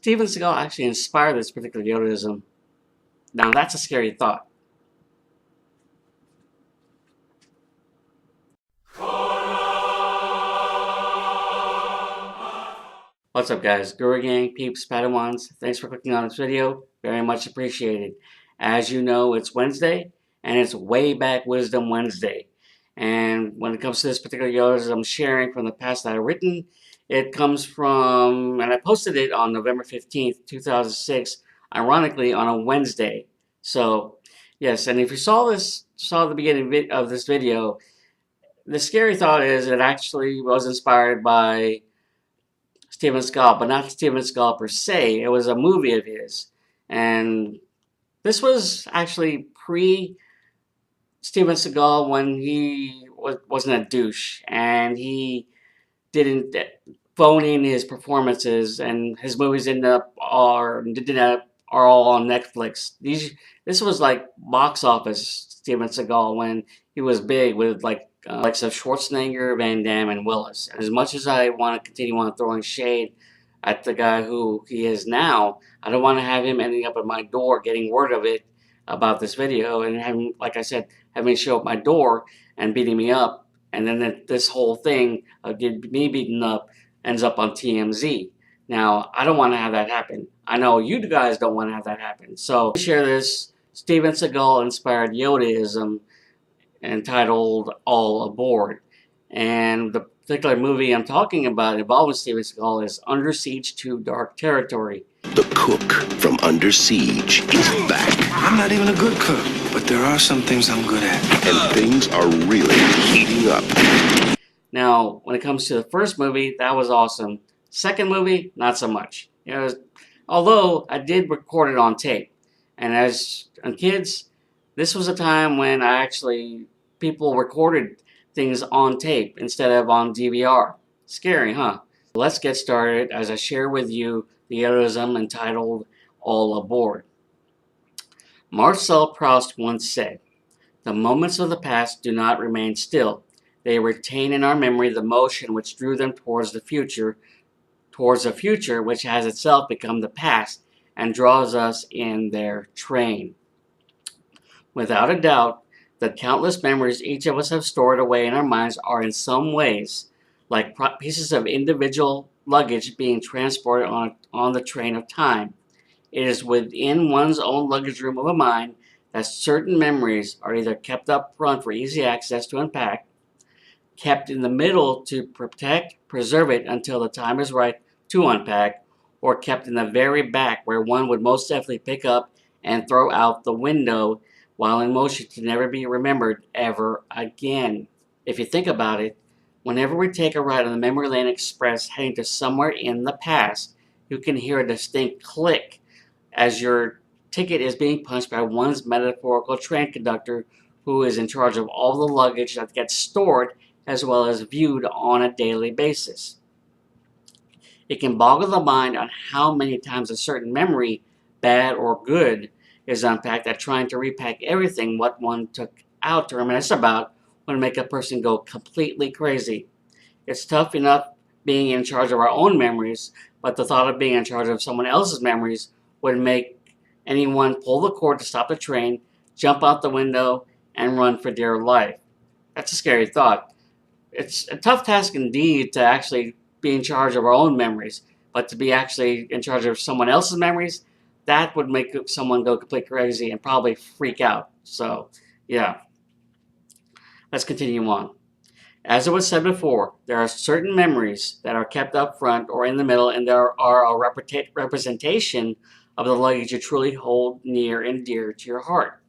Steven Seagal actually inspired this particular Yodaism. Now that's a scary thought. What's up guys, Guru Gang, peeps, Padawans, thanks for clicking on this video, very much appreciated. As you know, it's Wednesday, and it's Wayback Wisdom Wednesday. And when it comes to this particular Yodaism I'm sharing from the past that I've written, it comes from, and I posted it on November 15th, 2006, ironically on a Wednesday. So, yes, and if you saw the beginning of this video, the scary thought is it actually was inspired by Steven Seagal, but not Steven Seagal per se. It was a movie of his. And this was actually pre-Steven Seagal when he wasn't a douche. And he didn't phone in his performances. And his movies are all on Netflix. This was like box office Steven Seagal when he was big with like of Schwarzenegger, Van Damme, and Willis. And as much as I want to continue on throwing shade at the guy who he is now, I don't want to have him ending up at my door getting word of it about this video and having, like I said, having me show up my door and beating me up. And then this whole thing of me beaten up ends up on TMZ. Now, I don't want to have that happen. I know you guys don't want to have that happen. So, share this Steven Seagal inspired Yodaism entitled All Aboard. And the particular movie I'm talking about involving Steven Seagal is Under Siege 2 Dark Territory. The cook from Under Siege is back. I'm not even a good cook, but there are some things I'm good at. And things are really heating up. Now, when it comes to the first movie, that was awesome. Second movie, not so much. Although I did record it on tape. And as kids, this was a time when people recorded things on tape instead of on DVR. Scary, huh? Let's get started as I share with you the Yodaism entitled All Aboard. Marcel Proust once said, "The moments of the past do not remain still. They retain in our memory the motion which drew them towards a future which has itself become the past and draws us in their train." Without a doubt, the countless memories each of us have stored away in our minds are in some ways like pieces of individual luggage being transported on the train of time. It is within one's own luggage room of a mind that certain memories are either kept up front for easy access to unpack, kept in the middle to preserve it until the time is right to unpack, or kept in the very back where one would most definitely pick up and throw out the window while in motion to never be remembered ever again. If you think about it, whenever we take a ride on the Memory Lane Express heading to somewhere in the past, you can hear a distinct click as your ticket is being punched by one's metaphorical train conductor who is in charge of all the luggage that gets stored as well as viewed on a daily basis. It can boggle the mind on how many times a certain memory, bad or good, is unpacked at trying to repack everything what one took out to reminisce about would make a person go completely crazy. It's tough enough being in charge of our own memories, but the thought of being in charge of someone else's memories would make anyone pull the cord to stop the train, jump out the window, and run for dear life. That's a scary thought. It's a tough task indeed to actually be in charge of our own memories, but to be actually in charge of someone else's memories, that would make someone go completely crazy and probably freak out. So, yeah. Let's continue on. As it was said before, there are certain memories that are kept up front or in the middle, and there are a representation of the luggage you truly hold near and dear to your heart.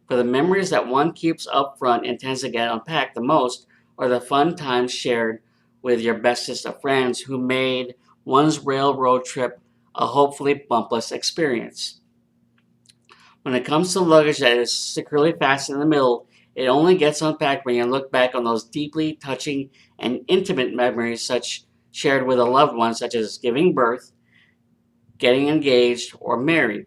For the memories that one keeps up front and tends to get unpacked the most are the fun times shared with your bestest of friends who made one's railroad trip a hopefully bumpless experience. When it comes to luggage that is securely fastened in the middle, it only gets unpacked when you look back on those deeply touching and intimate memories shared with a loved one, such as giving birth, getting engaged, or married.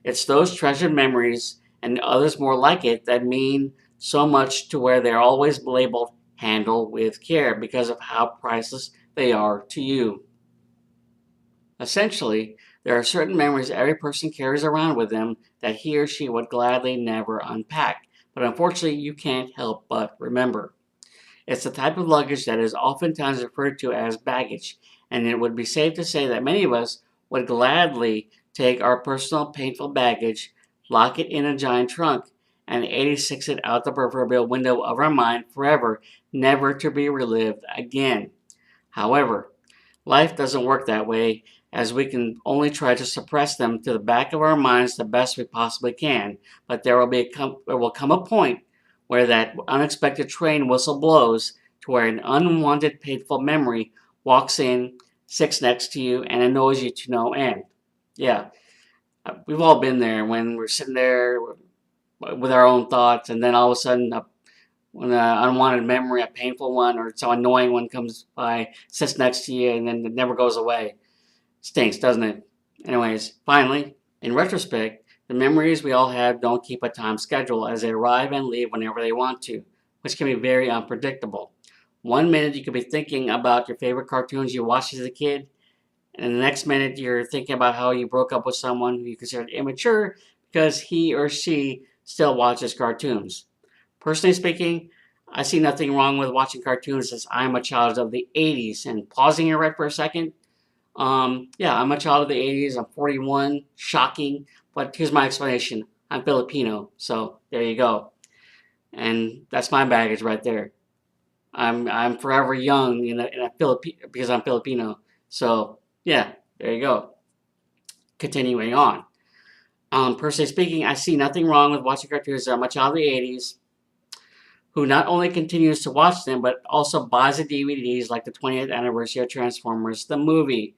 It's those treasured memories and others more like it that mean so much to where they're always labeled "handle with care" because of how priceless they are to you. Essentially, there are certain memories every person carries around with them that he or she would gladly never unpack, but unfortunately you can't help but remember. It's the type of luggage that is oftentimes referred to as baggage, and it would be safe to say that many of us would gladly take our personal painful baggage, lock it in a giant trunk, and 86 it out the proverbial window of our mind forever, never to be relived again. However, life doesn't work that way, as we can only try to suppress them to the back of our minds the best we possibly can. But there will come a point where that unexpected train whistle blows to where an unwanted painful memory walks in, sits next to you, and annoys you to no end. Yeah, we've all been there when we're sitting there with our own thoughts, and then all of a sudden when an unwanted memory, a painful one, or some annoying one comes by, sits next to you, and then it never goes away. Stinks, doesn't it? Anyways, finally, in retrospect, the memories we all have don't keep a time schedule as they arrive and leave whenever they want to, which can be very unpredictable. One minute you could be thinking about your favorite cartoons you watched as a kid, and the next minute you're thinking about how you broke up with someone who you considered immature because he or she still watches cartoons. Personally speaking, I see nothing wrong with watching cartoons as I'm a child of the 80s. And pausing here right for a second, yeah, I'm a child of the 80s. I'm 41. Shocking. But here's my explanation. I'm Filipino. So there you go. And that's my baggage right there. I'm forever young because I'm Filipino. So yeah, there you go. Continuing on. Personally speaking, I see nothing wrong with watching cartoons. I'm a child of the 80s who not only continues to watch them, but also buys the DVDs like the 20th anniversary of Transformers, the movie.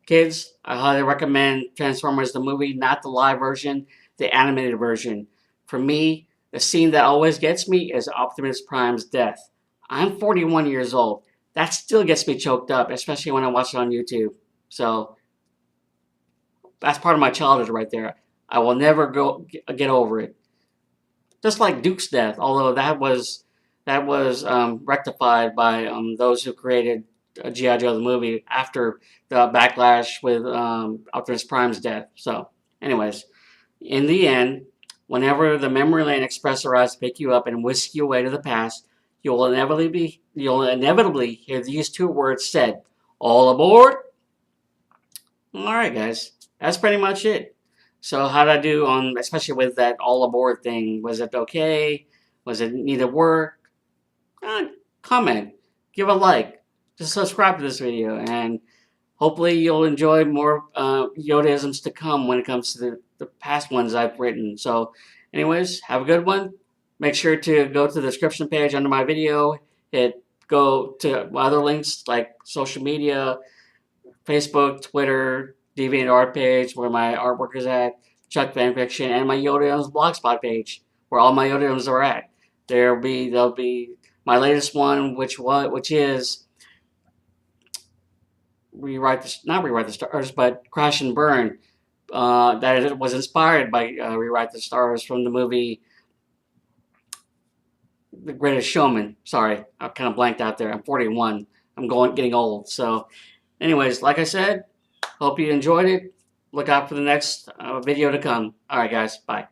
Kids, I highly recommend Transformers, the movie, not the live version, the animated version. For me, the scene that always gets me is Optimus Prime's death. I'm 41 years old. That still gets me choked up, especially when I watch it on YouTube. So, that's part of my childhood right there. I will never get over it. Just like Duke's death, although that was rectified by those who created GI Joe the movie after the backlash with Optimus Prime's death. So, anyways, in the end, whenever the memory lane express arrives to pick you up and whisk you away to the past, you'll inevitably hear these two words said: "All aboard." All right, guys, that's pretty much it. So how did I do on, especially with that all aboard thing? Was it okay? Was it needed work? Comment, give a like, just subscribe to this video, and hopefully you'll enjoy more Yodaisms to come when it comes to the past ones I've written. So anyways, have a good one. Make sure to go to the description page under my video. Go to my other links like social media, Facebook, Twitter, DeviantArt page where my artwork is at, Chuck Fanfiction, and my Yodaisms blogspot page where all my Yodaisms are at. There'll be my latest one, which is not rewrite the stars, but Crash and Burn. That it was inspired by Rewrite the Stars from the movie The Greatest Showman. Sorry, I kind of blanked out there. I'm 41. I'm getting old. So, anyways, like I said, hope you enjoyed it. Look out for the next video to come. All right, guys. Bye.